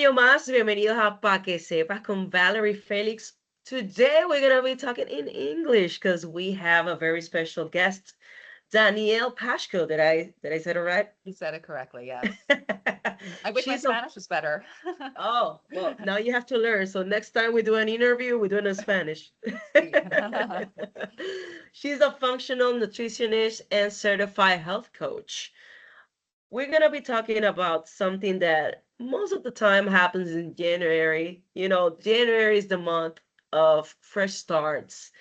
año más. Bienvenidos a Pa' que sepas con Valerie Felix. Today we're going to be talking in English because we have a very special guest, Danielle Pashko. Did I say it right? You said it correctly, yes. I wish my She's a Spanish was better. Oh, well, now you have to learn. So next time we do an interview, we do it in Spanish. Sí. She's a functional nutritionist and certified health coach. We're going to be talking about something that most of the time happens in January. January is the month of fresh starts,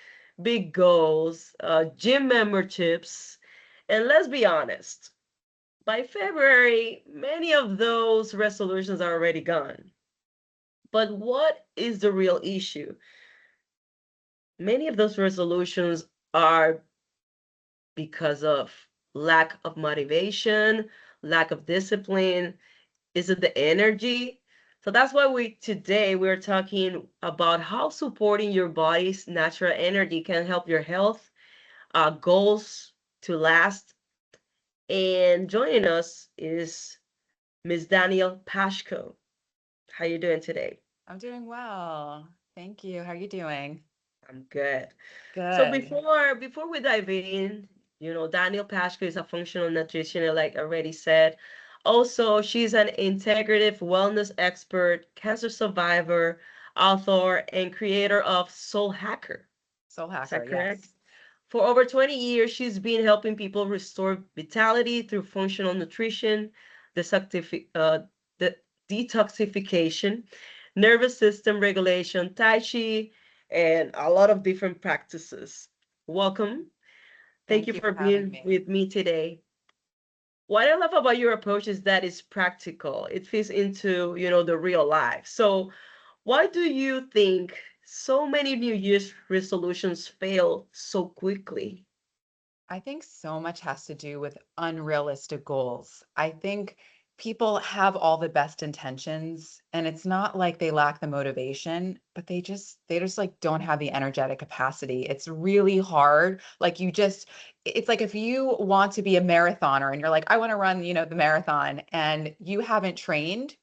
big goals, gym memberships. And let's be honest, by February, many of those resolutions are already gone. But what is the real issue? Many of those resolutions are because of lack of motivation, lack of discipline. Is it the energy? So that's why today we're talking about how supporting your body's natural energy can help your health goals to last. And joining us is Miss Danielle Pashko. How you doing today? I'm doing well. Thank you. How are you doing? I'm good. So Good. before we dive in, Danielle Pashko is a functional nutritionist, like I already said. Also, she's an integrative wellness expert, cancer survivor, author, and creator of Soulhakker. Is that Soulhakker, correct? yes. For over 20 years, she's been helping people restore vitality through functional nutrition, the the detoxification, nervous system regulation, Tai Chi, and a lot of different practices. Welcome. Thank you Thank you for for having being me. with me today. What I love about your approach is that it's practical. It fits into, the real life. So why do you think so many New Year's resolutions fail so quickly? I think so much has to do with unrealistic goals. I think people have all the best intentions and it's not like they lack the motivation, but they just like don't have the energetic capacity. It's really hard. It's like if you want to be a marathoner and you're like, I want to run, the marathon and you haven't trained,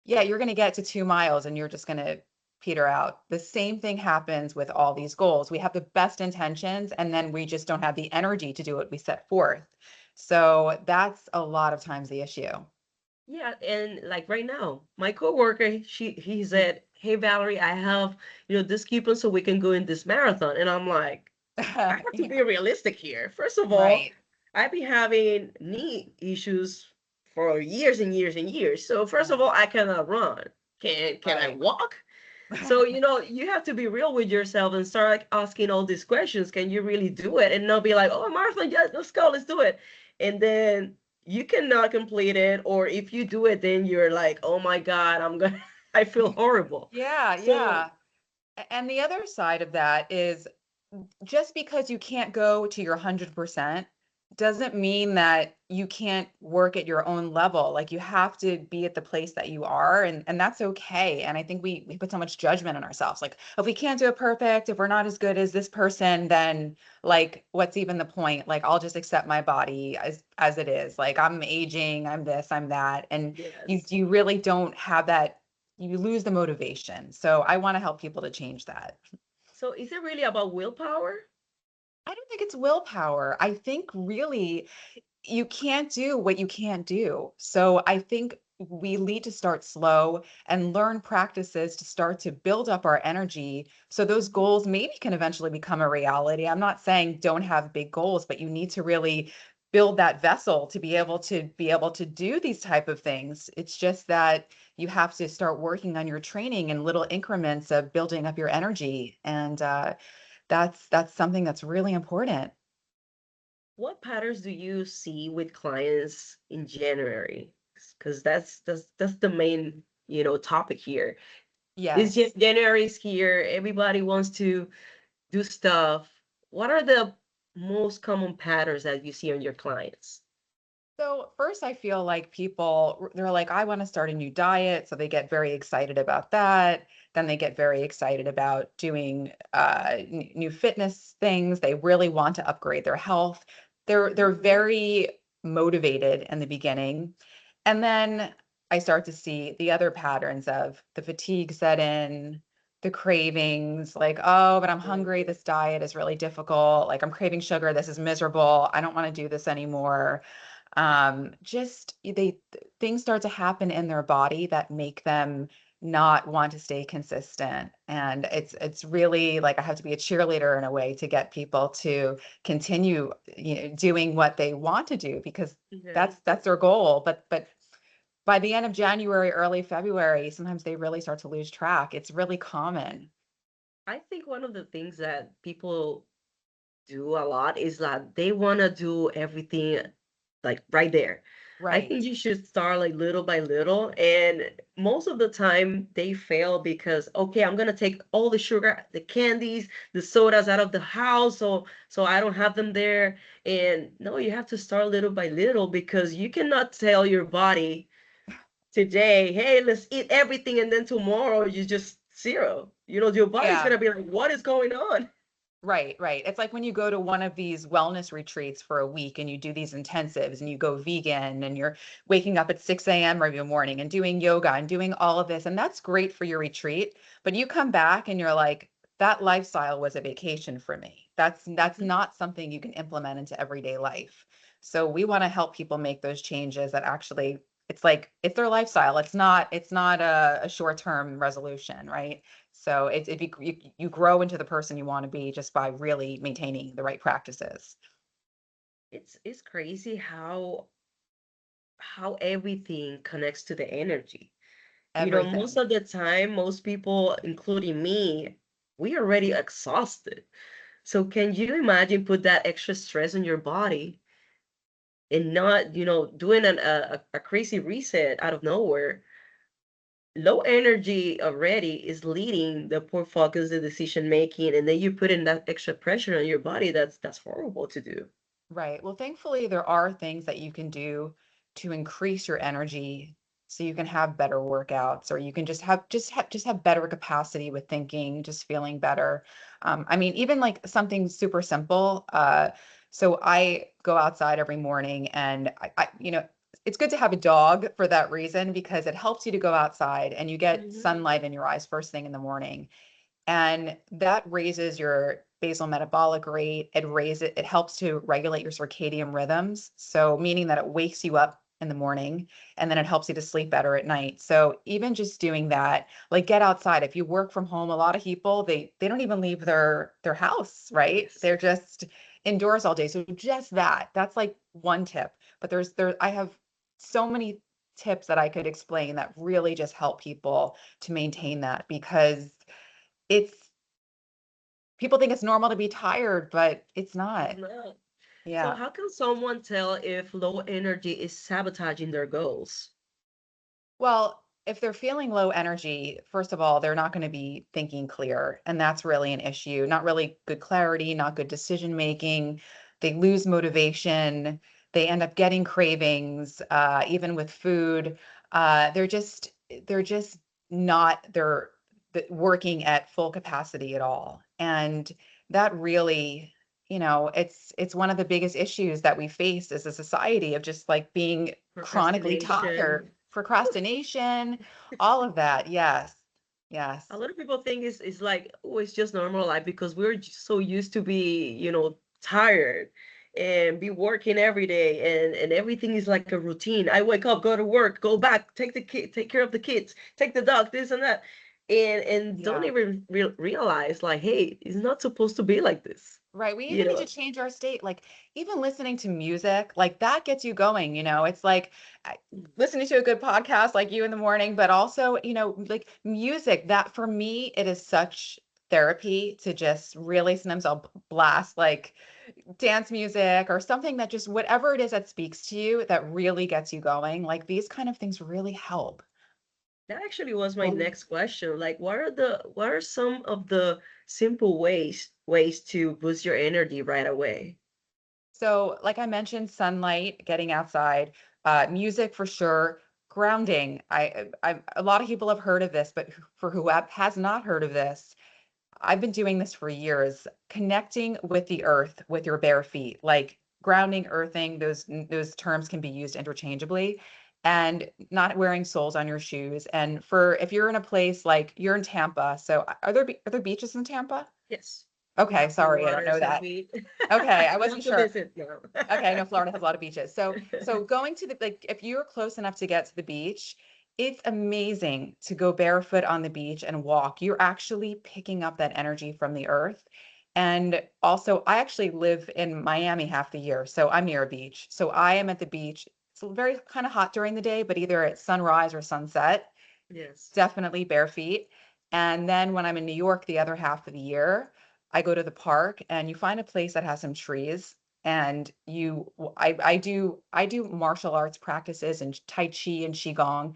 yeah, you're going to get to 2 miles and you're just going to peter out. The same thing happens with all these goals. We have the best intentions and then we just don't have the energy to do what we set forth. So that's a lot of times the issue. Yeah, and like right now, my coworker, he said, "Hey Valerie, I have, this coupon so we can go in this marathon." And I'm like, I have to Yeah, be realistic here. First of all, right. I've been having knee issues for years and years and years. So first of Yeah, all, I cannot run. Can I right. walk? So, you have to be real with yourself and start like asking all these questions. Can you really do it? And not be like, oh, Martha, yes, let's go, let's do it. And then you cannot complete it. Or if you do it, then you're like, oh my God, I feel horrible. Yeah, So yeah. And the other side of that is just because you can't go to your 100% doesn't mean that you can't work at your own level. Like you have to be at the place that you are, and that's okay. And I think we put so much judgment on ourselves. Like if we can't do it perfect, if we're not as good as this person, then like what's even the point? Like I'll just accept my body as it is. Like I'm aging, I'm this, I'm that. And yes. you really don't have that, you lose the motivation. So I want to help people to change that. So is it really about willpower? I don't think it's willpower. I think really you can't do what you can't do. So I think we need to start slow and learn practices to start to build up our energy so those Mhm. goals maybe can eventually become a reality. I'm not saying don't have big goals, but you need to really build that vessel to be able to do these type of things. It's just that you have to start working on your training in little increments of building up your energy and that's something that's really important. What patterns do you see with clients in January? Because that's the main, topic here. It's Yes. just January's here. Everybody wants to do stuff. What are the most common patterns that you see on your clients? So first, I feel like people, they're like, I want to start a new diet. So they get very excited about that. Then they get very excited about doing new fitness things. They really want to upgrade their health. They're Mhm. very motivated in the beginning. And then I start to see the other patterns of the fatigue set in, the cravings, like, oh, but I'm hungry. Mhm. This diet is really difficult. Like, I'm craving sugar. This is miserable. I don't want to do this anymore. Just things start to happen in their body that make them not want to stay consistent. And it's really like I have to be a cheerleader in a way to get people to continue, doing what they want to do, because Yeah. that's their goal. But by the end of January, early February, sometimes they really start to lose track. It's really common. I think one of the things that people do a lot is that they want to do everything like right there. I Right. think you should start like little by little, and most of the time they fail because okay, I'm gonna take all the sugar, the candies, the sodas out of the house, so I don't have them there. And no, you have to start little by little because you cannot tell your body today, hey, let's eat everything, and then tomorrow you just zero. Your body's Yeah. gonna be like, what is going on? Right, right. It's like when you go to one of these wellness retreats for a week and you do these intensives and you go vegan and you're waking up at 6 a.m. every morning and doing yoga and doing all of this. And that's great for your retreat. But you come back and you're like, that lifestyle was a vacation for me. That's Mhm. not something you can implement into everyday life. So we want to help people make those changes that actually it's like it's their lifestyle. It's not a short-term resolution, right? So you grow into the person you want to be just by really maintaining the right practices. It's crazy how everything connects to the energy. Most Everything. of the time, most people, including me, we already exhausted. So can you imagine put that extra stress on your body and not, doing a crazy reset out of nowhere? Low energy already is leading the poor focus, the decision making, and then you put in that extra pressure on your body. That's horrible to do. Right. Well, thankfully, there are things that you can do to increase your energy so you can have better workouts, or you can just have better capacity with thinking, just feeling better. I mean, even like something super simple. So I go outside every morning, and it's good to have a dog for that reason, because it helps you to go outside and you get Hmm. sunlight in your eyes first thing in the morning, and that raises your basal metabolic rate. It helps to regulate your circadian rhythms, so meaning that it wakes you up in the morning and then it helps you to sleep better at night. So even just doing that, like get outside. If you work from home, a lot of people they don't even leave their house, right? Yes. They're just indoors all day. So just that's like one tip. But I have so many tips that I could explain that really just help people to maintain that, because it's people think it's normal to be tired, but it's It's not. not. So Yeah. how can someone tell if low energy is sabotaging their goals? Well, if they're feeling low energy, first of all, they're not going to be thinking clear. And that's really an issue. Not really good clarity, not good decision making. They lose motivation. They end up getting cravings, even with food. They're just not working at full capacity at all. And that really, it's one of the biggest issues that we face as a society, of just like being chronically tired, Procrastination. procrastination, all of that. Yes. Yes. A lot of people think it's like, oh, it's just normal life because we're so used to be, tired and be working every day and everything is like a routine. I wake up, go to work, go back, take care of the kids, take the dog, this and that. And don't Yeah. even realize like, hey, it's not supposed to be like this. Right. We You even need to know, change our state. Like even listening to music, like that gets you going. It's like listening to a good podcast like you in the morning, but also, like music, that for me, it is such therapy to just really sometimes I'll blast like dance music or something that just whatever it is that speaks to you that really gets you going. Like these kind of things really help. that actually was my next question. Like, what are some of the simple ways to boost your energy right away? So, like I mentioned, sunlight, getting outside, music for sure, grounding. A lot of people have heard of this, but for who has not heard of this, I've been doing this for years. Connecting with the earth with your bare feet, like grounding, earthing. Those terms can be used interchangeably, and not wearing soles on your shoes. And for if you're in a place like you're in Tampa, so are there beaches in Tampa? Yes. We Okay, have clean sorry, I don't water, know so that. we Okay, I we wasn't have to sure. visit now. Okay, I know Florida has a lot of beaches. So going to the like if you're close enough to get to the beach, it's amazing to go barefoot on the beach and walk. You're actually picking up that energy from the earth. And also, I actually live in Miami half the year, so I'm near a beach. So I am at the beach. It's very kind of hot during the day, but either at sunrise or sunset, Yes. definitely bare feet. And then when I'm in New York the other half of the year, I go to the park and you find a place that has some trees and I do martial arts practices and tai chi and qigong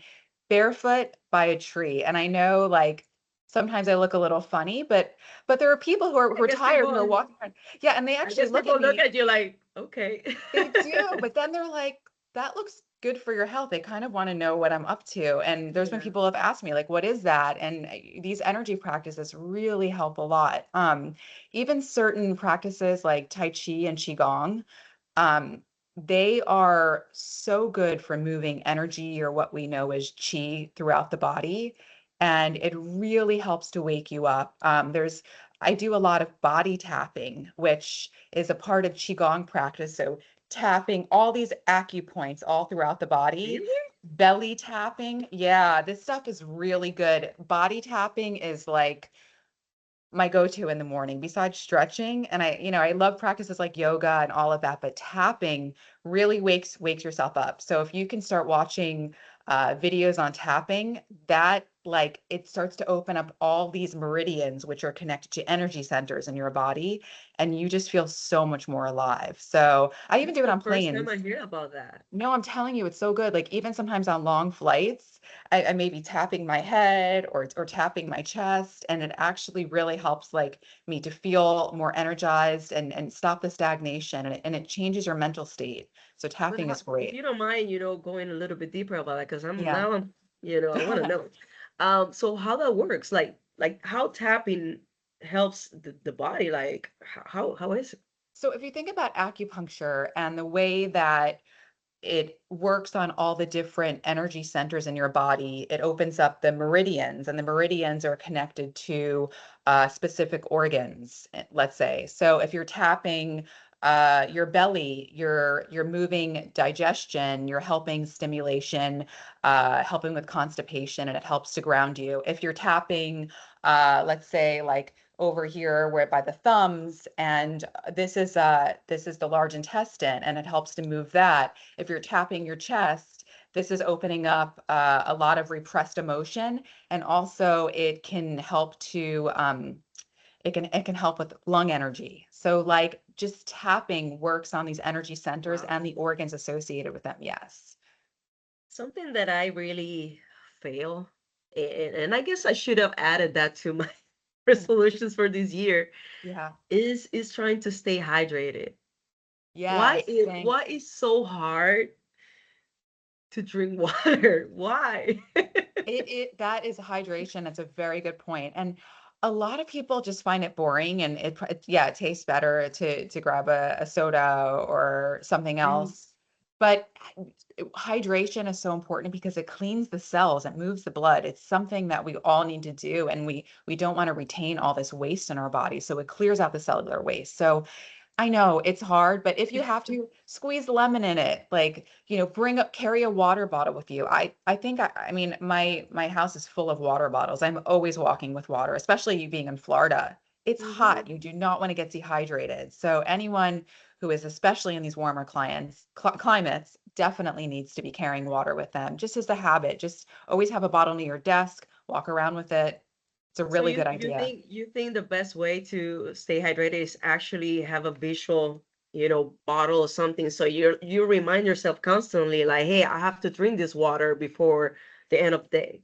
barefoot by a tree. And I know like sometimes I look a little funny, but there are people I who are guess tired who are people walking around. Yeah, and they I actually guess look at people look me. at you like, okay. They do, but then they're like, that looks good for your health. They kind of want to know what I'm up to. And there's been Yeah. people have asked me, like, what is that? And these energy practices really help a lot. Even certain practices like Tai Chi and Qigong, um, they are so good for moving energy or what we know as chi throughout the body. And it really helps to wake you up. I do a lot of body tapping, which is a part of Qigong practice. So tapping all these acupoints all throughout the body, Really? belly tapping. Yeah, this stuff is really good. Body tapping is like my go-to in the morning besides stretching. And I love practices like yoga and all of that, but tapping really wakes yourself up. So if you can start watching videos on tapping, that like it starts to open up all these meridians, which are connected to energy centers in your body, and you just feel so much more alive. So I even This do is it the on first time planes. I hear about that. No, I'm telling you, it's so good. Like even sometimes on long flights, I may be tapping my head or tapping my chest, and it actually really helps like me to feel more energized and stop the stagnation, and it changes your mental state. So But tapping how, is if great. you don't mind, going a little bit deeper about that, because Yeah. I want to know. So how that works, like how tapping helps the body, like how is it? So if you think about acupuncture and the way that it works on all the different energy centers in your body. It opens up the meridians, and the meridians are connected to specific organs, let's say. So if you're tapping your belly, you're moving digestion, you're helping stimulation, helping with constipation, and it helps to ground you. If you're tapping, let's say like over here where by the thumbs, and this is the large intestine, and it helps to move that. If you're tapping your chest, this is opening up a lot of repressed emotion, and also it can help with lung energy. So like just tapping works on these energy centers Wow. and the organs associated with them. Yes. Something that I really fail, and I guess I should have added that to my resolutions for this year, Yeah. is trying to stay hydrated. Yes. Thank Why is so hard to drink water? Why? it that is hydration. That's a very good point. And a lot of people just find it boring, and yeah, it tastes better to grab a soda or something Mm. else. But hydration is so important because it cleans the cells, it moves the blood. It's something that we all need to do, and we don't want to retain all this waste in our body. So it clears out the cellular waste. So I know it's hard, but if you have to squeeze lemon in it, like, carry a water bottle with you. I think I mean my house is full of water bottles. I'm always walking with water, especially you being in Florida. It's Hmm. hot. You do not want to get dehydrated. So anyone who is especially in these warmer climates definitely needs to be carrying water with them, just as a habit. Just always have a bottle near your desk, walk around with it. It's a So really good idea. you think the best way to stay hydrated is actually have a visual, bottle or something, so you remind yourself constantly, like, hey, I have to drink this water before the end of the day.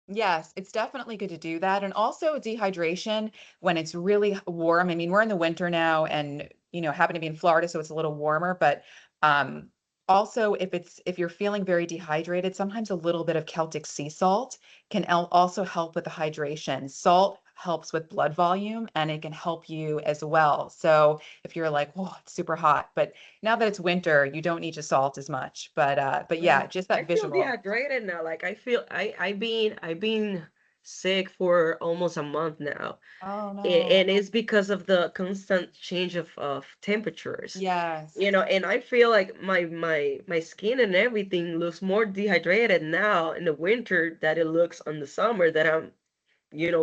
Yes, it's definitely good to do that. And also dehydration when it's really warm. I mean, we're in the winter now and, happen to be in Florida, so it's a little warmer, but um also if you're feeling very dehydrated, sometimes a little bit of Celtic sea salt can also help with the hydration. Salt helps with blood volume and it can help you as well. So if you're like, oh, it's super hot, but now that it's winter, you don't need to salt as much. But yeah, Man, just I that feel visual. dehydrated now. Like I feel I've been sick for almost a month now. Oh And no. it's because of the constant change of temperatures. Yes. And I feel like my skin and everything looks more dehydrated now in the winter that it looks on the summer that I'm,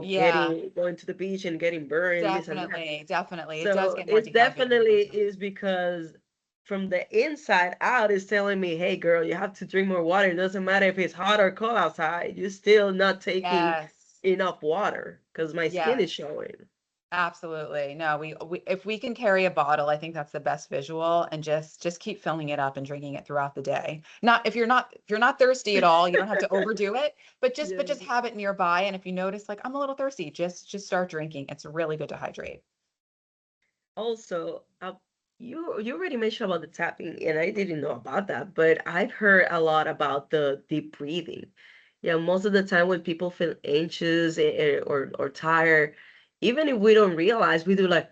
Yeah, getting going to the beach and getting burned, this and that. definitely. Definitely. It does So get more it's dehydrating definitely sometimes. is because from the inside out is telling me, hey girl, you have to drink more water. It doesn't matter if it's hot or cold outside. You're still not taking Yes. enough water because my skin is Yes. showing. Absolutely. No, we if we can carry a bottle, I think that's the best visual and just keep filling it up and drinking it throughout the day. Not if you're not thirsty at all, you don't have to overdo it, but just Yeah. have it nearby and if you notice like I'm a little thirsty, just start drinking. It's really good to hydrate. Also, you already mentioned about the tapping, and I didn't know about that, but I've heard a lot about the deep breathing. Yeah, most of the time when people feel anxious or tired, even if we don't realize, we do like.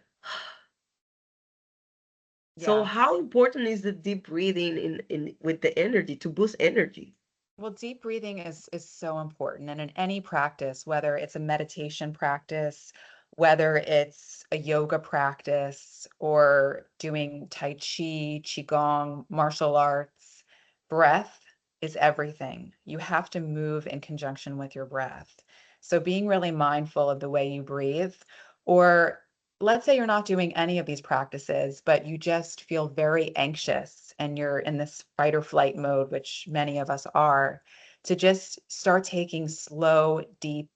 So Yeah. how important is the deep breathing in with the energy to boost energy? Well, deep breathing is so important. And in any practice, whether it's a meditation practice, whether it's a yoga practice, or doing Tai Chi, Qigong, martial arts, breath is everything. You have to move in conjunction with your breath. So being really mindful of the way you breathe, or let's say you're not doing any of these practices, but you just feel very anxious and you're in this fight or flight mode, which many of us are, to just start taking slow, deep,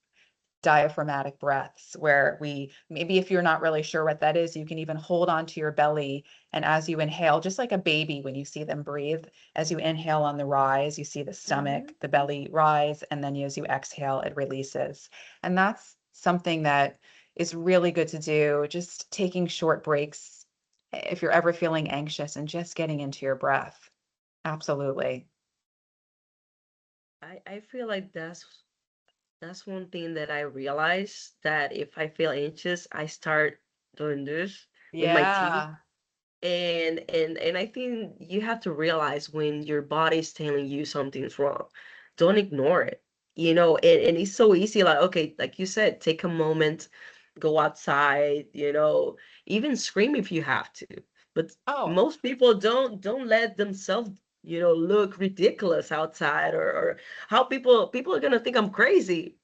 diaphragmatic breaths where we maybe if you're not really sure what that is, you can even hold onto your belly. And as you inhale, just like a baby, when you see them breathe, as you inhale on the rise, you see the Hmm. stomach, the belly rise, and then as you exhale, it releases. And that's something that is really good to do, just taking short breaks if you're ever feeling anxious and just getting into your breath. Absolutely. I feel like that's one thing that I realized that if I feel anxious, I start doing this with my teeth. Yeah, And I think you have to realize when your body's telling you something's wrong. Don't ignore it. And it's so easy, like, okay, like you said, take a moment, go outside, even scream if you have to. But oh, most people don't let themselves, look ridiculous outside or how people are gonna think I'm crazy.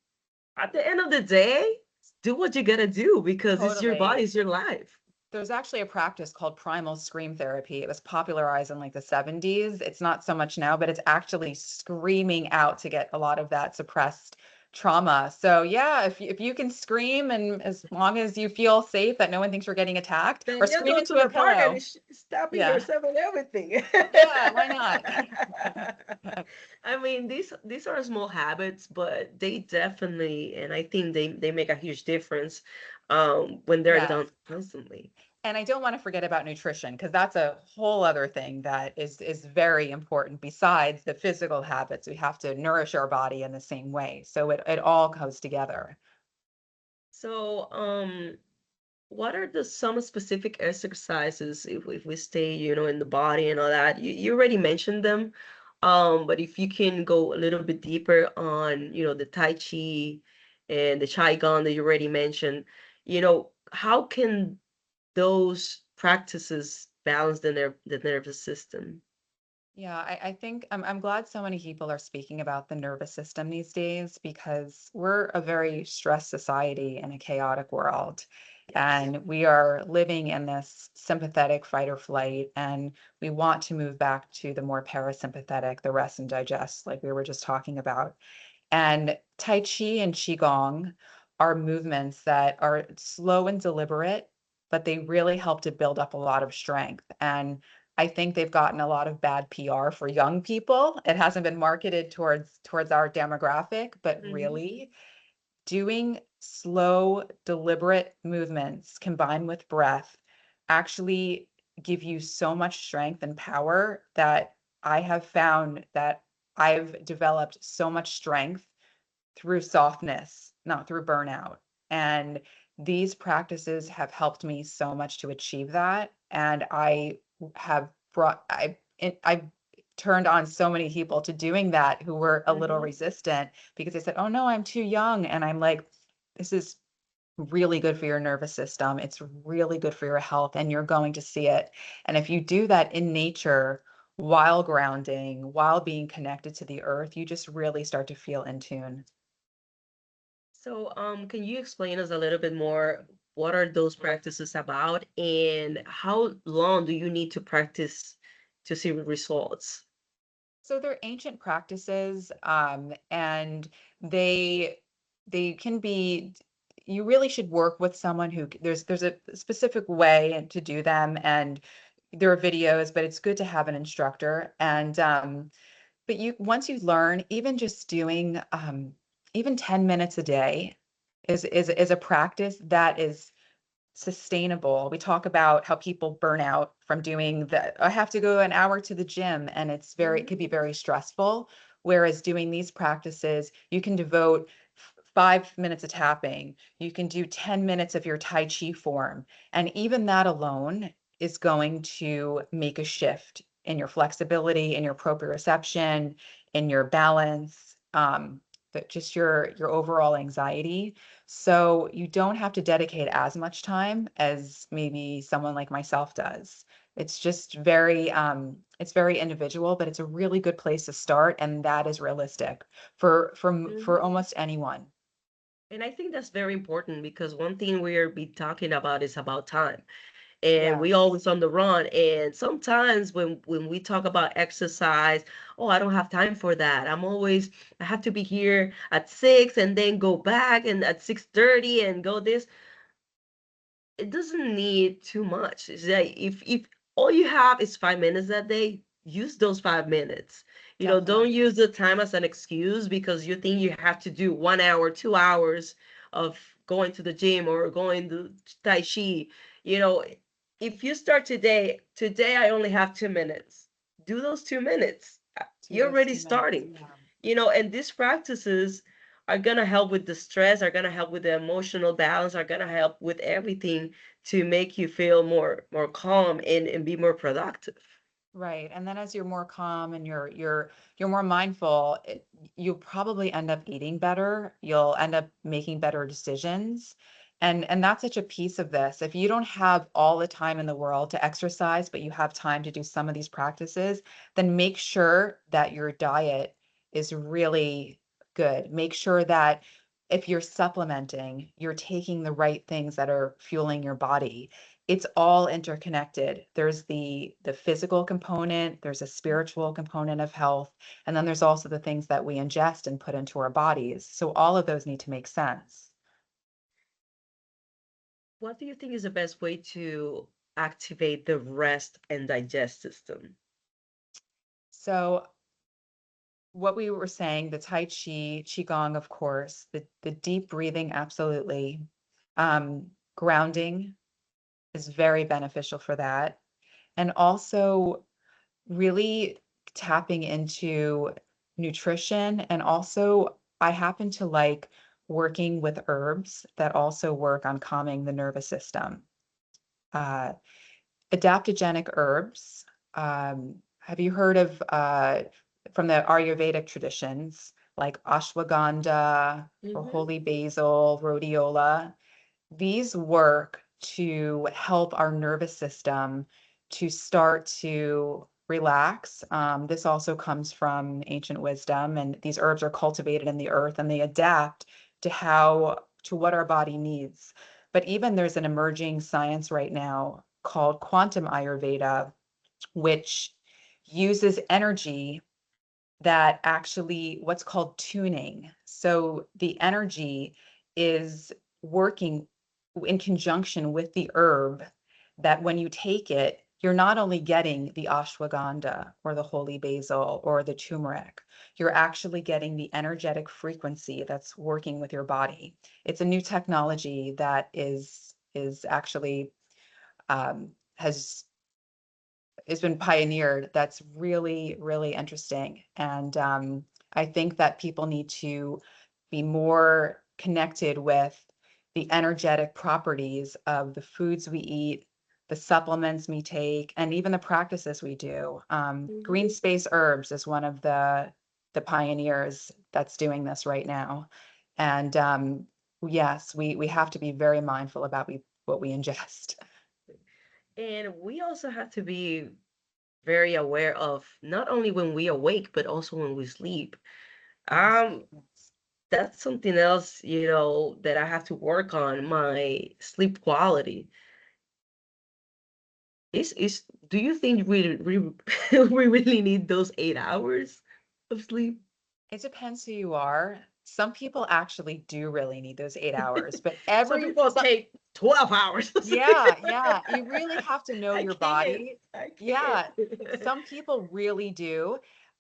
At the end of the day, do what you gotta do because it's your body, totally. it's your life. There's actually a practice called primal scream therapy. It was popularized in like the 70s. It's not so much now, but it's actually screaming out to get a lot of that suppressed trauma. So yeah, if you can scream and as long as you feel safe that no one thinks you're getting attacked, or Then you scream go to into a the park and pillow. it's stabbing Yeah. yourself and everything. Yeah, why not? I mean, these are small habits, but they definitely, and I think they make a huge difference when they're Yes. done constantly. And I don't want to forget about nutrition because that's a whole other thing that is very important besides the physical habits. We have to nourish our body in the same way. So it all goes together. So, what are the some specific exercises if we stay, in the body and all that? You already mentioned them. But if you can go a little bit deeper on, the Tai Chi and the Qigong that you already mentioned, how can those practices balance the nervous system? Yeah, I think I'm glad so many people are speaking about the nervous system these days because we're a very stressed society in a chaotic world. Yes. And we are living in this sympathetic fight or flight, and we want to move back to the more parasympathetic, the rest and digest, like we were just talking about. And Tai Chi and Qigong are movements that are slow and deliberate, but they really help to build up a lot of strength. And I think they've gotten a lot of bad PR for young people. It hasn't been marketed towards our demographic, but Hmm. really doing slow, deliberate movements combined with breath actually give you so much strength and power that I have found that I've developed so much strength through softness, not through burnout. And these practices have helped me so much to achieve that. And have I've turned on so many people to doing that who were a little Hmm. resistant because they said, "Oh no, I'm too young." And I'm like, this is really good for your nervous system. It's really good for your health, and you're going to see it. And if you do that in nature while grounding, while being connected to the earth, you just really start to feel in tune. So, can you explain us a little bit more? What are those practices about, and how long do you need to practice to see results? So they're ancient practices, and they they can be. You really should work with someone who there's a specific way to do them, and there are videos, but it's good to have an instructor. And but you once you learn, even just doing even 10 minutes a day is a practice that is sustainable. We talk about how people burn out from doing that. I have to go an hour to the gym, and it could be very stressful. Whereas doing these practices, you can devote 5 minutes of tapping, you can do 10 minutes of your Tai Chi form. And even that alone is going to make a shift in your flexibility, in your proprioception, in your balance, but just your overall anxiety. So you don't have to dedicate as much time as maybe someone like myself does. It's very individual, but it's a really good place to start, and that is realistic for Hmm. almost anyone. And I think that's very important because one thing we're be talking about is about time. And we Yes. always on the run. And sometimes when we talk about exercise, oh, I don't have time for that. I have to be here at 6 and then go back and at 6:30 and go this. It doesn't need too much. It's like if all you have is 5 minutes that day, use those 5 minutes. Don't Definitely. use the time as an excuse because you think you have to do 1 hour, 2 hours of going to the gym or going to Tai Chi. You know, if you start today I only have 2 minutes. Do those 2 minutes. Do You're those already 2 minutes. starting. Yeah. And these practices are going to help with the stress, are going to help with the emotional balance, are going to help with everything to make you feel more calm and be more productive. Right. And then as you're more calm and you're more mindful, you'll probably end up eating better. You'll end up making better decisions. And that's such a piece of this. If you don't have all the time in the world to exercise, but you have time to do some of these practices, then make sure that your diet is really good. Make sure that if you're supplementing, you're taking the right things that are fueling your body. It's all interconnected. There's the physical component, there's a spiritual component of health, and then there's also the things that we ingest and put into our bodies. So all of those need to make sense. What do you think is the best way to activate the rest and digest system? So what we were saying, the Tai Chi, Qigong, of course, the deep breathing, absolutely. Grounding is very beneficial for that. And also really tapping into nutrition. And also, I happen to like working with herbs that also work on calming the nervous system. Uh, Adaptogenic herbs. Have you heard of from the Ayurvedic traditions like ashwagandha or Mm-hmm. holy basil, rhodiola? These work to help our nervous system to start to relax. This also comes from ancient wisdom, and these herbs are cultivated in the earth and they adapt to what our body needs. But even there's an emerging science right now called quantum Ayurveda, which uses energy that actually what's called tuning. So the energy is working in conjunction with the herb that when you take it, you're not only getting the ashwagandha or the holy basil or the turmeric, you're actually getting the energetic frequency that's working with your body. It's a new technology that is actually has been pioneered that's really, really interesting. And I think that people need to be more connected with the energetic properties of the foods we eat, the supplements we take, and even the practices we do. Green Mhm. Space Herbs is one of the pioneers that's doing this right now. And yes, we have to be very mindful about what we ingest. And we also have to be very aware of not only when we awake, but also when we sleep. Yes. Um, that's something else, that I have to work on, my sleep quality. Is do you think we really need those 8 hours of sleep? It depends who you are. Some people actually do really need those 8 hours, but Some people take 12 hours of yeah, sleep. yeah, you really have to know I your can't. body. I can't. Yeah, some people really do.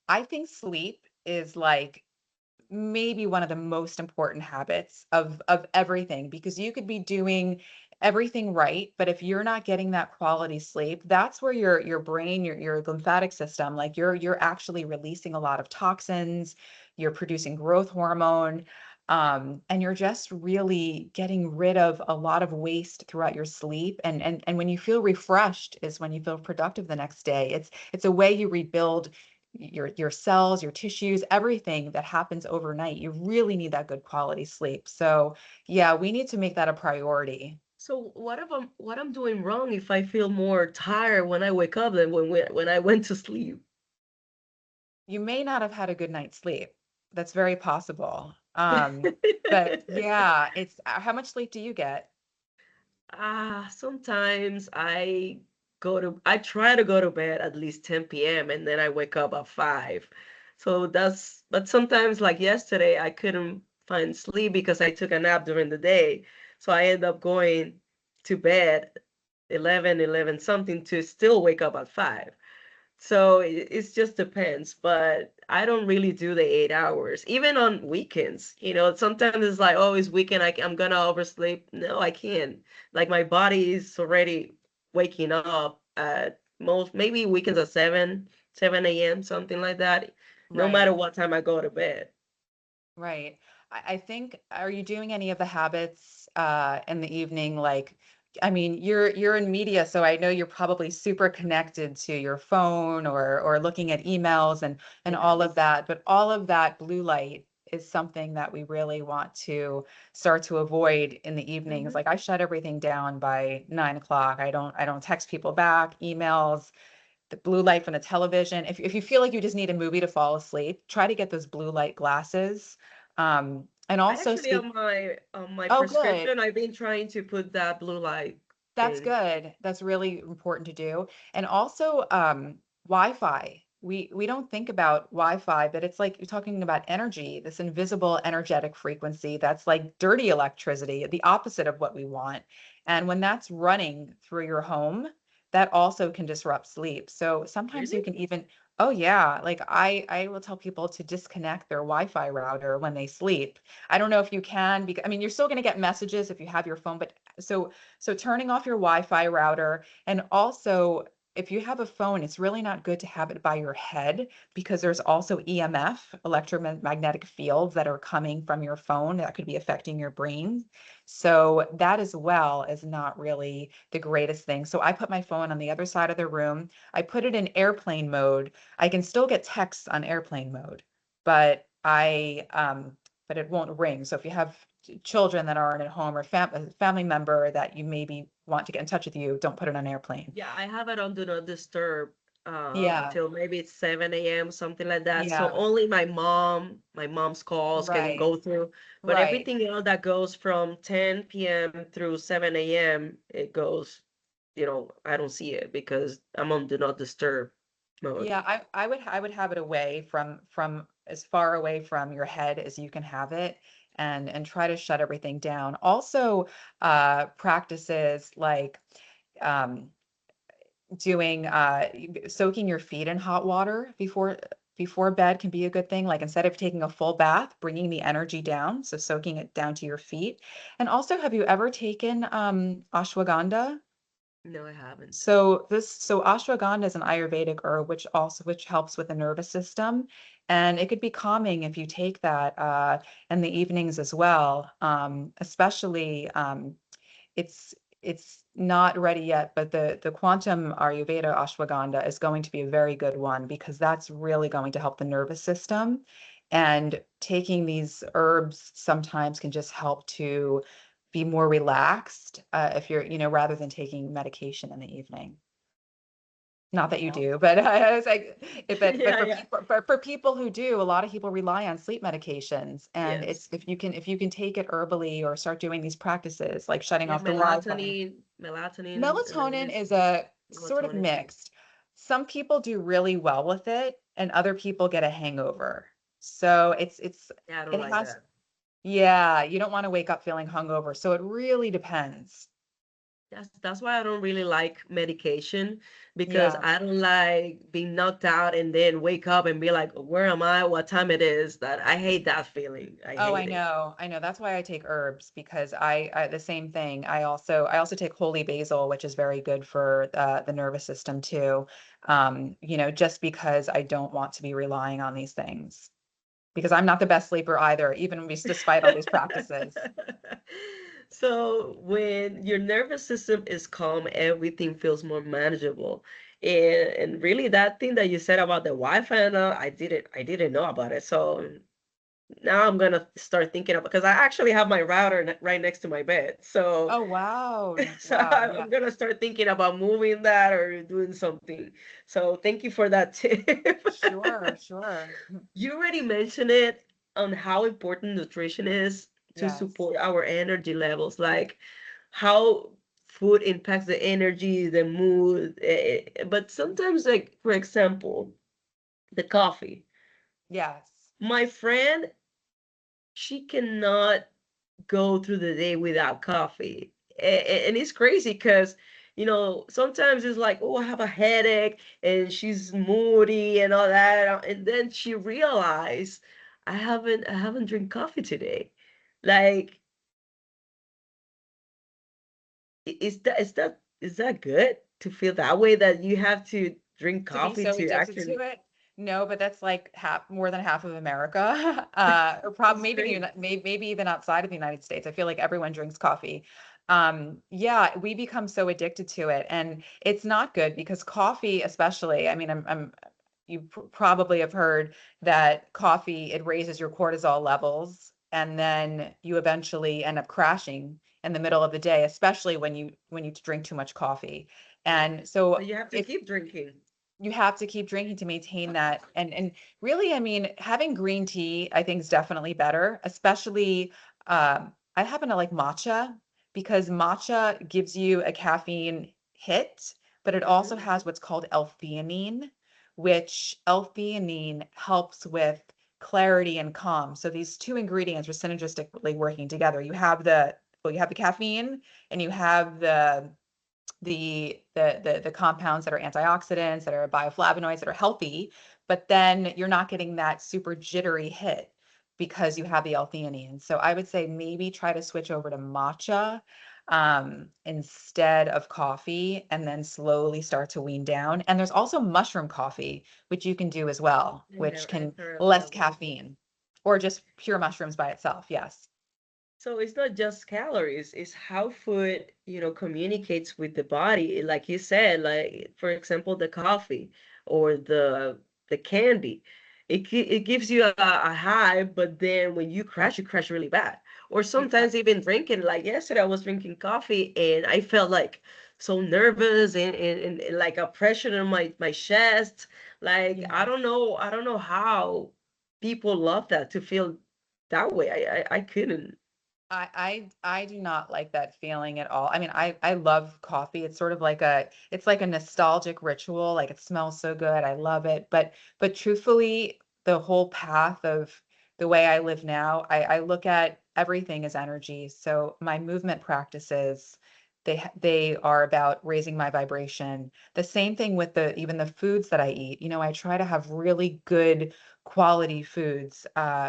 I think sleep is like maybe one of the most important habits of everything, because you could be doing everything right, but if you're not getting that quality sleep, that's where your brain, your lymphatic system, like you're actually releasing a lot of toxins, you're producing growth hormone, and you're just really getting rid of a lot of waste throughout your sleep. And when you feel refreshed is when you feel productive the next day. It's a way you rebuild your cells, your tissues, everything that happens overnight. You really need that good quality sleep. So, yeah, we need to make that a priority. So what I'm doing wrong if I feel more tired when I wake up than when I went to sleep? You may not have had a good night's sleep. That's very possible. But yeah, it's how much sleep do you get? Sometimes I try to go to bed at least 10 p.m. and then I wake up at 5. But sometimes like yesterday I couldn't find sleep because I took a nap during the day. So I end up going to bed 11 something to still wake up at 5. So it just depends, but I don't really do the 8 hours, even on weekends. Sometimes it's like, oh, it's weekend, I'm gonna oversleep. No, I can't. Like my body is already waking up at most, maybe weekends at 7 a.m., something like that, no Right. matter what time I go to bed. Right. I think, are you doing any of the habits in the evening? Like, I mean, you're in media, so I know you're probably super connected to your phone or looking at emails and all of Yes. that. But all of that blue light is something that we really want to start to avoid in the evenings. Hmm. Like I shut everything down by 9 o'clock. I don't text people back, emails, the blue light from the television. If you feel like you just need a movie to fall asleep, try to get those blue light glasses. And I also actually speak, on my oh, good. prescription, I've been trying to put that blue light That's thing. good. That's really important to do. And also Wi-Fi. We don't think about Wi-Fi, but it's like you're talking about energy, this invisible energetic frequency that's like dirty electricity, the opposite of what we want. And when that's running through your home, that also can disrupt sleep. So sometimes Really? you can even, oh yeah, like I will tell people to disconnect their Wi-Fi router when they sleep. I don't know if you can, because I mean, you're still going to get messages if you have your phone, but so turning off your Wi-Fi router, and also if you have a phone, it's really not good to have it by your head because there's also EMF, electromagnetic fields that are coming from your phone that could be affecting your brain. So that as well is not really the greatest thing. So I put my phone on the other side of the room. I put it in airplane mode. I can still get texts on airplane mode, but but it won't ring. So if you have children that aren't at home or a family member that you maybe want to get in touch with you, don't put it on airplane. Yeah, I have it on Do Not Disturb Yeah, till maybe it's 7 a.m., something like that. So yeah, only my mom's calls can right, go through. But right. everything else that goes from 10 p.m. through 7 a.m., it goes, I don't see it because I'm on Do Not Disturb mode. Yeah, I would have it away from as far away from your head as you can have it, and try to shut everything down. Also, practices like um doing soaking your feet in hot water before bed can be a good thing. Like instead of taking a full bath, bringing the energy down, so soaking it down to your feet. And also, have you ever taken ashwagandha? No, I haven't. So ashwagandha is an Ayurvedic herb, which helps with the nervous system. And it could be calming if you take that in the evenings as well. Especially it's not ready yet, but the quantum Ayurveda ashwagandha is going to be a very good one because that's really going to help the nervous system. And taking these herbs sometimes can just help to be more relaxed if you're, rather than taking medication in the evening. Not that you Well, do, but I was like, but yeah, for yeah. people who do, a lot of people rely on sleep medications, and it's Yes. if you can take it herbally or start doing these practices like shutting Yeah, off the Wi-Fi. melatonin, and then Melatonin this is a sort of melatonin. mixed. Some people do really well with it, and other people get a hangover. So Yeah, I don't it like has, that. yeah, you don't want to wake up feeling hungover. So it really depends. That's why I don't really like medication because Yeah. I don't like being knocked out and then wake up and be like, where am I? What time it is? That I hate that feeling. I Oh, I hate it. know. I know. That's why I take herbs because I the same thing. I also take holy basil, which is very good for the nervous system too. Just because I don't want to be relying on these things because I'm not the best sleeper either, even despite all these practices. So when your nervous system is calm, everything feels more manageable. And really that thing that you said about the Wi-Fi and all, I didn't know about it. So now I'm gonna start thinking about because I actually have my router right next to my bed. So Oh, wow. so Wow. Yeah. I'm gonna start thinking about moving that or doing something. So thank you for that tip. Sure, sure. You already mentioned it on how important nutrition is to Yes. support our energy levels, like how food impacts the energy, the mood. But sometimes, like for example, the coffee. Yes. My friend, she cannot go through the day without coffee. And it's crazy because, sometimes it's like, oh, I have a headache and she's moody and all that. And then she realized I haven't drink coffee today. Like, is that good to feel that way that you have to drink To be coffee so to addicted to actually, it. No, but that's like more than half of America, or probably it's crazy. maybe even outside of the United States. I feel like everyone drinks coffee. Yeah, we become so addicted to it, and it's not good because coffee, especially, I mean, you probably have heard that coffee, it raises your cortisol levels, and then you eventually end up crashing in the middle of the day, especially when you drink too much coffee. Yeah. And So so you have to if keep drinking. you have to keep drinking to maintain that. And really, I mean, having green tea, I think is definitely better, especially I happen to like matcha because matcha gives you a caffeine hit, but it also Hmm. has what's called L-theanine, which L-theanine helps with clarity and calm. So these two ingredients are synergistically working together. You have the caffeine and you have the compounds that are antioxidants, that are bioflavonoids, that are healthy, but then you're not getting that super jittery hit because you have the L-theanine. So I would say maybe try to switch over to matcha instead of coffee, and then slowly start to wean down. And there's also mushroom coffee, which you can do as well, which I've can heard of less that one. caffeine, or just pure mushrooms by itself. Yes. So it's not just calories, it's how food, communicates with the body. Like you said, like for example, the coffee or the candy. It gives you a high, but then when you crash really bad. Or Exactly. sometimes even drinking, like yesterday I was drinking coffee and I felt like so nervous and like a pressure in my chest. Like Yes. I don't know how people love that to feel that way. I couldn't. I do not like that feeling at all. I mean, I love coffee. It's like a nostalgic ritual. Like it smells so good. I love it. But truthfully, the whole path of the way I live now, I look at everything as energy. So my movement practices, they are about raising my vibration. The same thing with the even the foods that I eat. I try to have really good quality foods,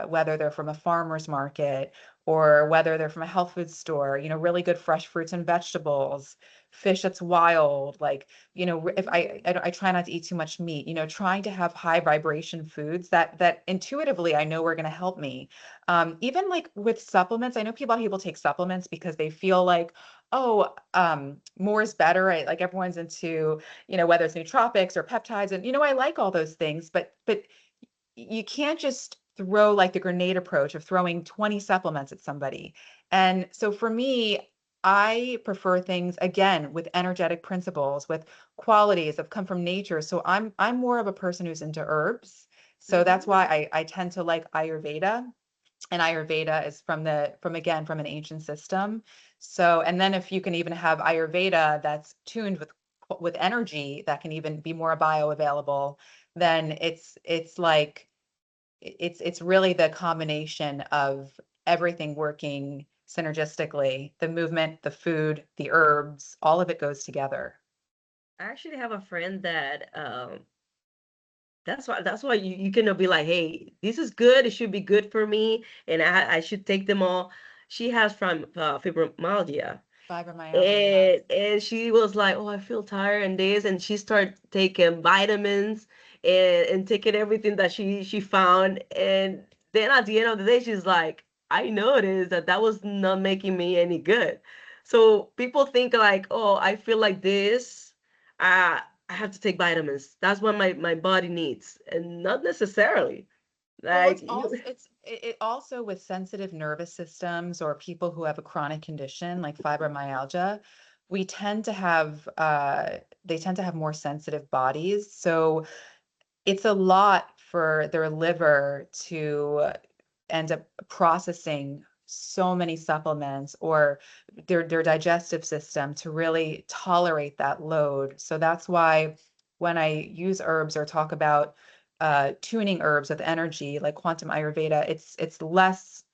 whether they're from a farmer's market or whether they're from a health food store, really good fresh fruits and vegetables, fish that's wild, like, if Mm. I try not to eat too much meat, trying to have high vibration foods that intuitively I know are going to help me. Even like with supplements, I know people take supplements because they feel like, oh, more is better, right? Like everyone's into, whether it's nootropics or peptides, and I like all those things, but you can't just throw like the grenade approach of throwing 20 supplements at somebody. And so for me, I prefer things again with energetic principles, with qualities that come from nature. So I'm more of a person who's into herbs. So that's Mm-hmm. why I tend to like Ayurveda. And Ayurveda is from an ancient system. So, and then if you can even have Ayurveda that's tuned with energy that can even be more bioavailable, then it's like it's really the combination of everything working synergistically, the movement, the food, the herbs, all of it goes together. I actually have a friend that that's why you cannot be like, hey, this is good, it should be good for me, and I should take them all. She has from fibromyalgia. Fibromyalgia, And yes. and she was like, "Oh, I feel tired and this," and she started taking vitamins and taking everything that she found. And then at the end of the day, she's like, "I noticed that that was not making me any good." So people think like, "Oh, I feel like this. I have to take vitamins. That's what my body needs," and not necessarily. Well, Like it's you. also it also with sensitive nervous systems or people who have a chronic condition like fibromyalgia, we tend to have they tend to have more sensitive bodies. So it's a lot for their liver to end up processing so many supplements or their digestive system to really tolerate that load. So that's why when I use herbs or talk about tuning herbs with energy, like quantum Ayurveda, it's less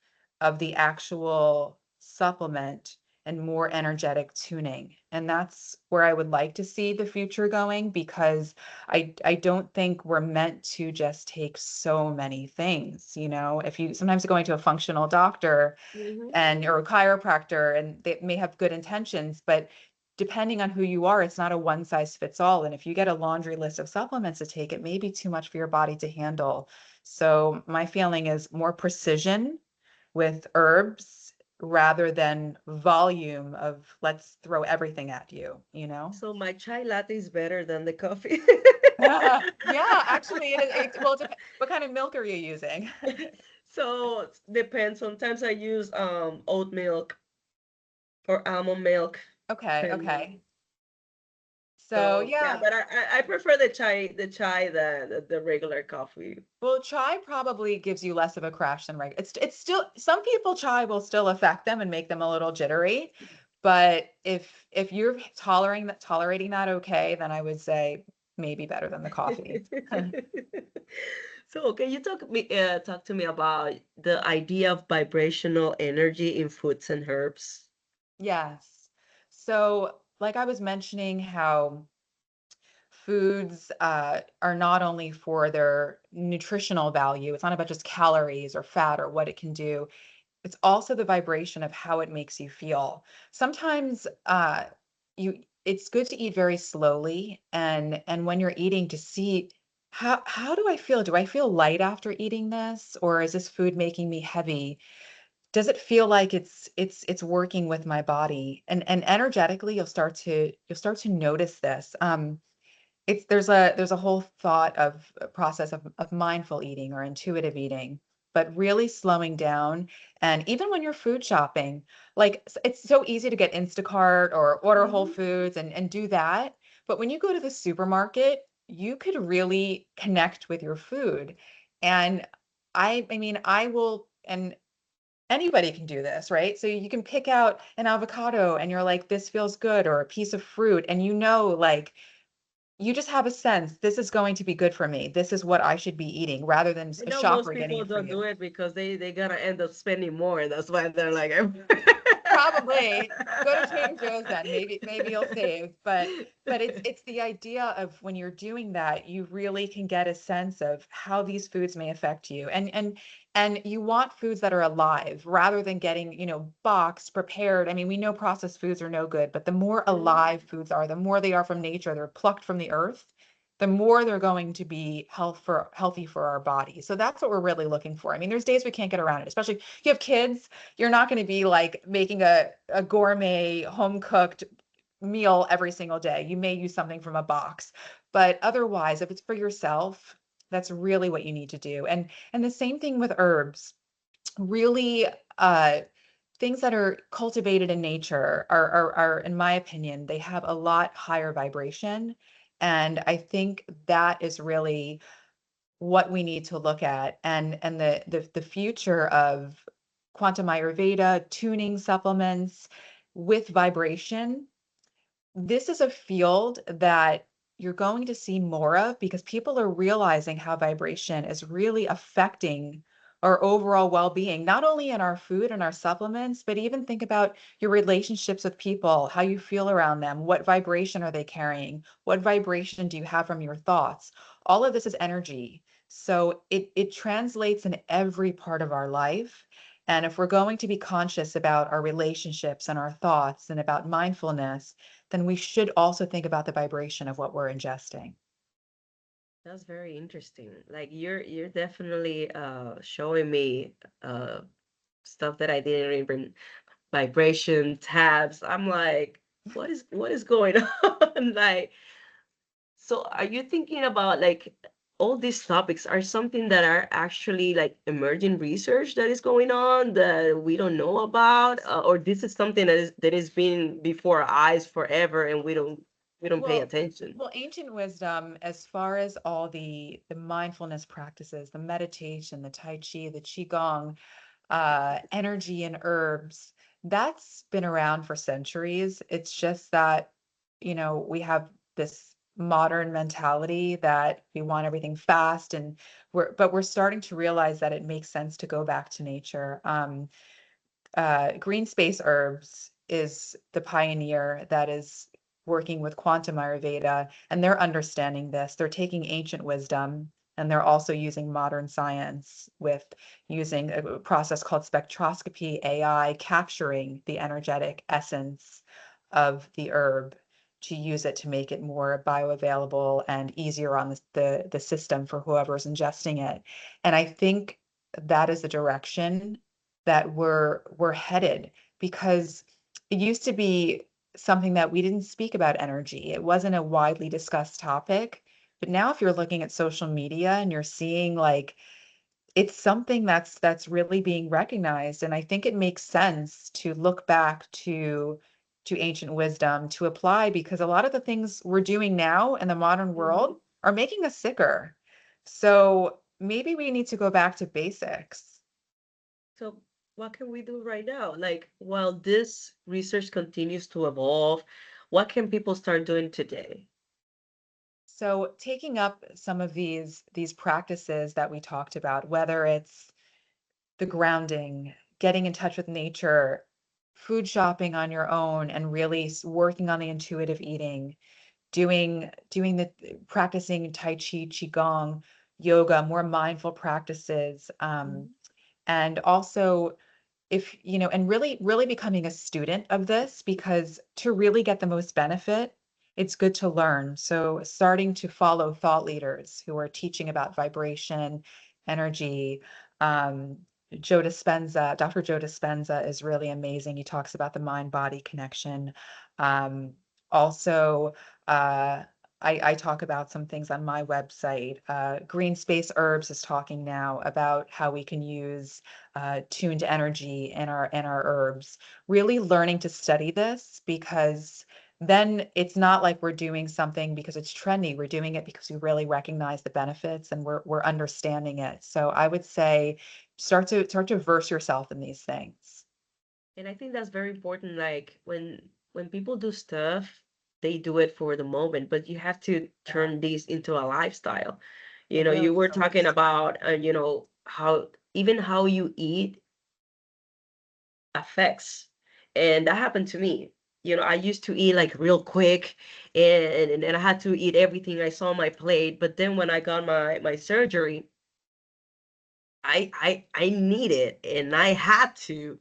of the actual supplement and more energetic tuning. And that's where I would like to see the future going because I don't think we're meant to just take so many things. If you sometimes going to a functional doctor Mhm. and or a chiropractor and they may have good intentions, but depending on who you are, it's not a one size fits all. And if you get a laundry list of supplements to take, it may be too much for your body to handle. So my feeling is more precision with herbs rather than volume of let's throw everything at you. So my chai latte is better than the coffee. Yeah, actually, well, what kind of milk are you using? So it depends. Sometimes I use oat milk or almond milk, Okay, depending. okay. So So yeah, yeah, but I prefer the chai than the regular coffee. well, chai probably gives you less of a crash than regular. It's still some people chai will still affect them and make them a little jittery, but if you're tolerating that okay, then I would say maybe better than the coffee. So can you talk to me about the idea of vibrational energy in foods and herbs? Yes. So, like I was mentioning, how foods are not only for their nutritional value, it's not about just calories or fat or what it can do. It's also the vibration of how it makes you feel. Sometimes it's good to eat very slowly and when you're eating to see how do I feel? Do I feel light after eating this or is this food making me heavy? Does it feel like it's working with my body? And energetically you'll start to notice this. It's there's a whole thought of process of mindful eating or intuitive eating, but really slowing down. And even when you're food shopping, like it's so easy to get Instacart or order Whole Mhm. Foods and do that. But when you go to the supermarket, you could really connect with your food. And I mean, I will, and anybody can do this, right? So you can pick out an avocado and you're like, this feels good, or a piece of fruit, and like you just have a sense this is going to be good for me. This is what I should be eating rather than I a know most shopper getting people it for don't do you. it because they gotta end up spending more. That's why they're like, probably go to Trader Joe's then. Maybe you'll save. But it's the idea of when you're doing that, you really can get a sense of how these foods may affect you. And you want foods that are alive rather than getting, boxed, prepared. I mean, we know processed foods are no good, but the more Mhm. alive foods are, the more they are from nature, they're plucked from the earth, the more they're going to be healthy for our body. So that's what we're really looking for. I mean, there's days we can't get around it, especially if you have kids, you're not going to be like making a gourmet home cooked meal every single day. You may use something from a box, but otherwise, if it's for yourself, that's really what you need to do. And the same thing with herbs. Really, things that are cultivated in nature are, in my opinion, they have a lot higher vibration. And I think that is really what we need to look at. And the future of quantum Ayurveda, tuning supplements with vibration, this is a field that you're going to see more of because people are realizing how vibration is really affecting our overall well-being, not only in our food and our supplements, but even think about your relationships with people, how you feel around them, what vibration are they carrying, what vibration do you have from your thoughts. All of this is energy. So it translates in every part of our life. And if we're going to be conscious about our relationships and our thoughts and about mindfulness, then we should also think about the vibration of what we're ingesting. That's very interesting. Like you're definitely showing me stuff that I didn't even vibration tabs. I'm like, what is going on? Like, so are you thinking about like all these topics are something that are actually like emerging research that is going on that we don't know about, or this is something that is been before our eyes forever and we don't pay Well, attention? well, ancient wisdom, as far as all the mindfulness practices, the meditation, the Tai Chi, the Qigong, energy and herbs, that's been around for centuries. It's just that, we have this modern mentality that we want everything fast and but we're starting to realize that it makes sense to go back to nature. Green Space Herbs is the pioneer that is working with quantum Ayurveda, and they're understanding this. They're taking ancient wisdom and they're also using modern science with using a process called spectroscopy AI, capturing the energetic essence of the herb to use it to make it more bioavailable and easier on the system for whoever's ingesting it. And I think that is the direction that we're headed because it used to be something that we didn't speak about energy. It wasn't a widely discussed topic. But now if you're looking at social media and you're seeing like it's something that's really being recognized, and I think it makes sense to look back to ancient wisdom to apply because a lot of the things we're doing now in the modern Mhm. world are making us sicker. So maybe we need to go back to basics. So what can we do right now? Like, while this research continues to evolve, what can people start doing today? So taking up some of these practices that we talked about, whether it's the grounding, getting in touch with nature, food shopping on your own and really working on the intuitive eating, doing the practicing tai chi, qigong, yoga, more mindful practices, Mhm. and also if and really becoming a student of this because to really get the most benefit, it's good to learn. So starting to follow thought leaders who are teaching about vibration, energy. um, Dr. Joe Dispenza is really amazing. He talks about the mind body connection. Also, uh, I talk about some things on my website. Green Space Herbs is talking now about how we can use tuned energy in our herbs. Really learning to study this because then it's not like we're doing something because it's trendy. We're doing it because we really recognize the benefits and we're understanding it. So I would say start to verse yourself in these things. And I think that's very important. Like when people do stuff, they do it for the moment, but you have to Yeah, turn this into a lifestyle. it You really were talking is. about, how even how you eat affects. And that happened to me. I used to eat like real quick, and I had to eat everything I saw on my plate. But then when I got my surgery, I needed and I had to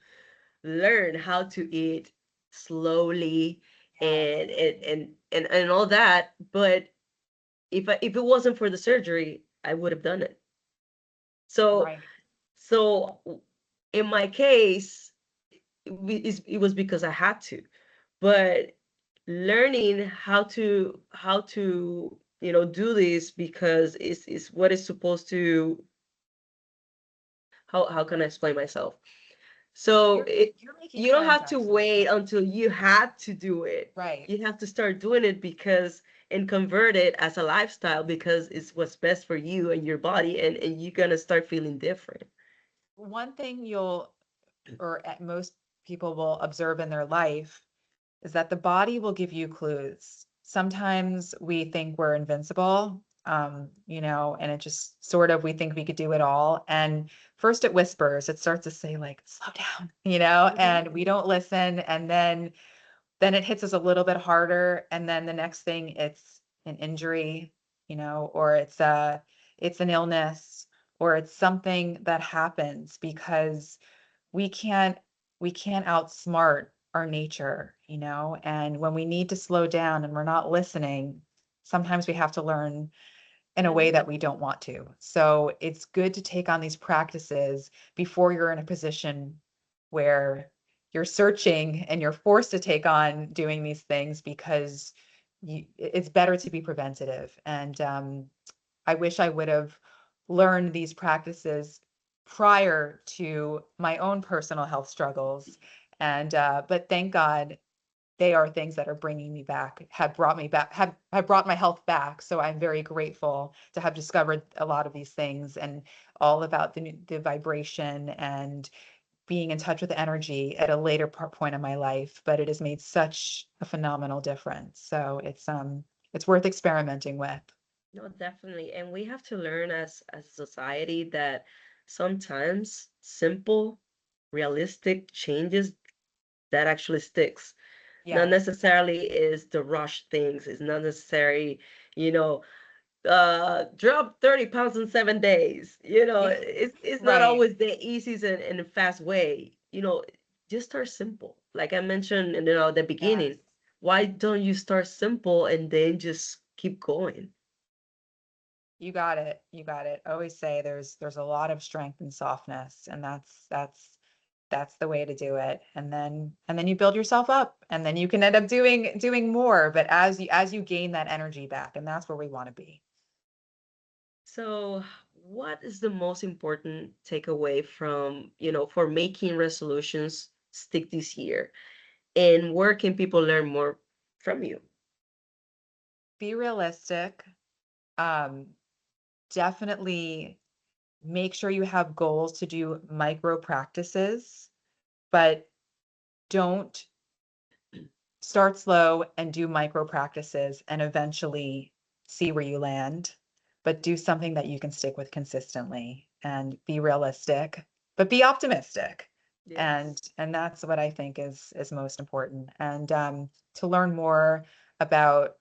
learn how to eat slowly Yes. and all that. But if it wasn't for the surgery, I would have done it. So Right. so in my case, it was because I had to. But learning how to do this, because it's what is supposed to, how can I explain myself? So You're making you don't sense have to actually. wait until you had to do it. Right. You have to start doing it because, and convert it as a lifestyle, because it's what's best for you and your body, and you're gonna start feeling different. One thing you'll, or at most people will observe in their life is that the body will give you clues. Sometimes we think we're invincible, and it just sort of, we think we could do it all. And first it whispers, it starts to say like, slow down, Mhm. and we don't listen. And then it hits us a little bit harder. And then the next thing it's an injury, or it's an illness, or it's something that happens because we can't we can't outsmart our nature, and when we need to slow down and we're not listening, sometimes we have to learn in a way Mhm. that we don't want to. So it's good to take on these practices before you're in a position where you're searching and you're forced to take on doing these things, because it's better to be preventative. And I wish I would have learned these practices prior to my own personal health struggles. And but thank God they are things that are bringing me back, have brought me back, have brought my health back. So I'm very grateful to have discovered a lot of these things, and all about the vibration and being in touch with energy at a later point in my life. But it has made such a phenomenal difference. So it's worth experimenting with. No, definitely. And we have to learn as a society that sometimes simple, realistic changes that actually sticks. Not Yes. necessarily is the rush things. It's not necessary, you know, drop 30 pounds in 7 days. Yeah. It's not Right. always the easiest and fast way. Just start simple. Like I mentioned in the Yes. beginning, why don't you start simple and then just keep going? You got it. You got it. I always say there's a lot of strength and softness, and that's the way to do it. And then you build yourself up, and then you can end up doing more, but as you gain that energy back, and that's where we want to be. So, what is the most important takeaway from, for making resolutions stick this year? And where can people learn more from you? Be realistic. Um, Definitely make sure you have goals to do micro practices, but don't start slow and do micro practices and eventually see where you land, but do something that you can stick with consistently and be realistic, but be optimistic. And Yes. and that's what I think is most important. And to learn more about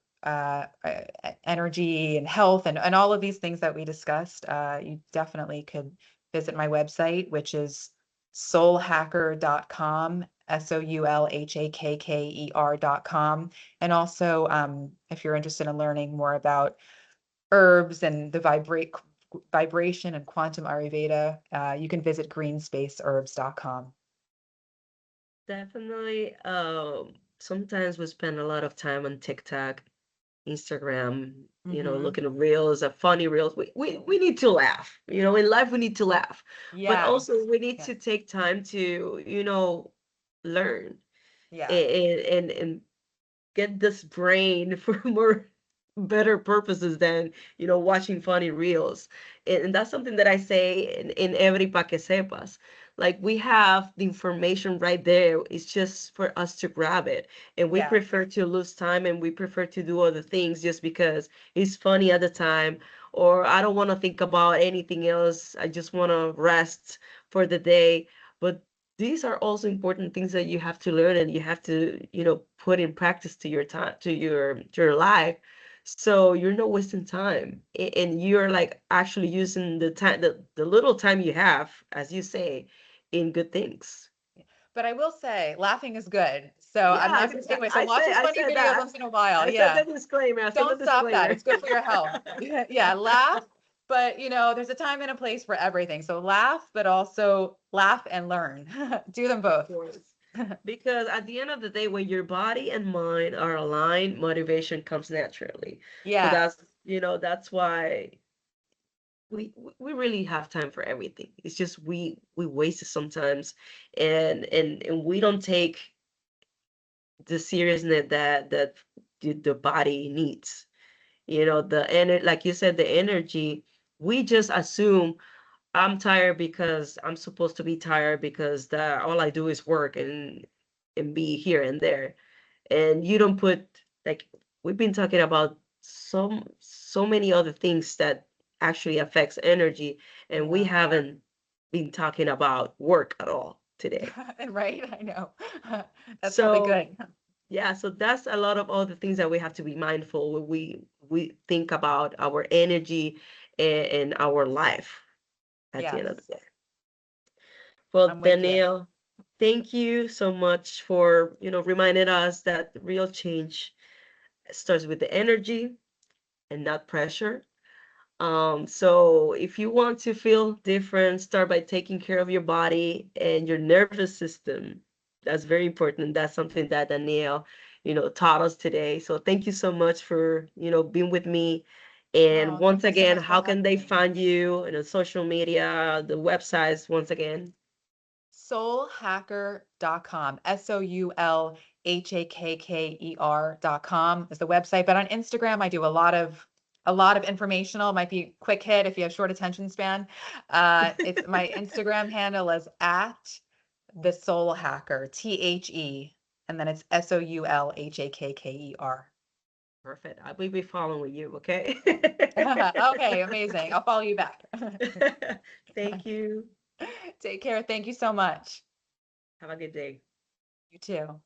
energy and health and all of these things that we discussed, you definitely could visit my website, which is soulhakker.com, soulhakker.com. And also, if you're interested in learning more about herbs and the vibration and quantum Ayurveda, you can visit greenspaceherbs.com. Definitely. Sometimes we spend a lot of time on TikTok, Instagram, Mm-hmm. looking at reels, at funny reels. We need to laugh. In life we need to laugh. But Yes. also we need Yeah. to take time to, learn Yeah. and get this brain for more better purposes than watching funny reels. And that's something that I say in every pa que sepas. Like, we have the information right there, it's just for us to grab it, and we Yeah. prefer to lose time and we prefer to do other things just because it's funny at the time, or I don't want to think about anything else, I just want to rest for the day. But these are also important things that you have to learn and you have to, put in practice to your time, to your life. So you're not wasting time, and you're like actually using the time, the little time you have, as you say, in good things. But I will say, laughing is good. So I'm Yeah, not going to take away. So I watch say some I funny said videos that. once in a while. I said Yeah. the disclaimer. I said the Don't stop that. disclaimer. It's good for your health. Yeah, laugh, but there's a time and a place for everything. So laugh, but also laugh and learn. Do them Of both. course. Because at the end of the day, when your body and mind are aligned, motivation comes naturally. So Yes. that's why we really have time for everything. It's just we waste it sometimes, and we don't take the seriousness that the body needs. Like you said, the energy. We just assume I'm tired because I'm supposed to be tired because all I do is work and be here and there. And you don't put, like, we've been talking about so many other things that actually affects energy, and we Yeah. haven't been talking about work at all today. Right. I know. That's probably So good. yeah, so that's a lot of other things that we have to be mindful when we think about our energy and our life at the end of Yes. the day. Well, I'm with you. Danielle, thank you so much for, reminding us that real change starts with the energy and not pressure. So if you want to feel different, start by taking care of your body and your nervous system. That's very important. That's something that Danielle, taught us today. So thank you so much for, being with me. And Oh, once thank you so again, much for how can having they me. find you in the social media, the websites, once again? Soulhakker.com. Soulhakker.com is the website. But on Instagram, I do a lot of informational. It might be quick hit if you have short attention span. It's my Instagram handle is at the Soul Hacker, THE, and then it's Soulhakker. Perfect. I will be following you, okay? Okay, amazing. I'll follow you back. Thank you. Take care. Thank you so much. Have a good day. You too.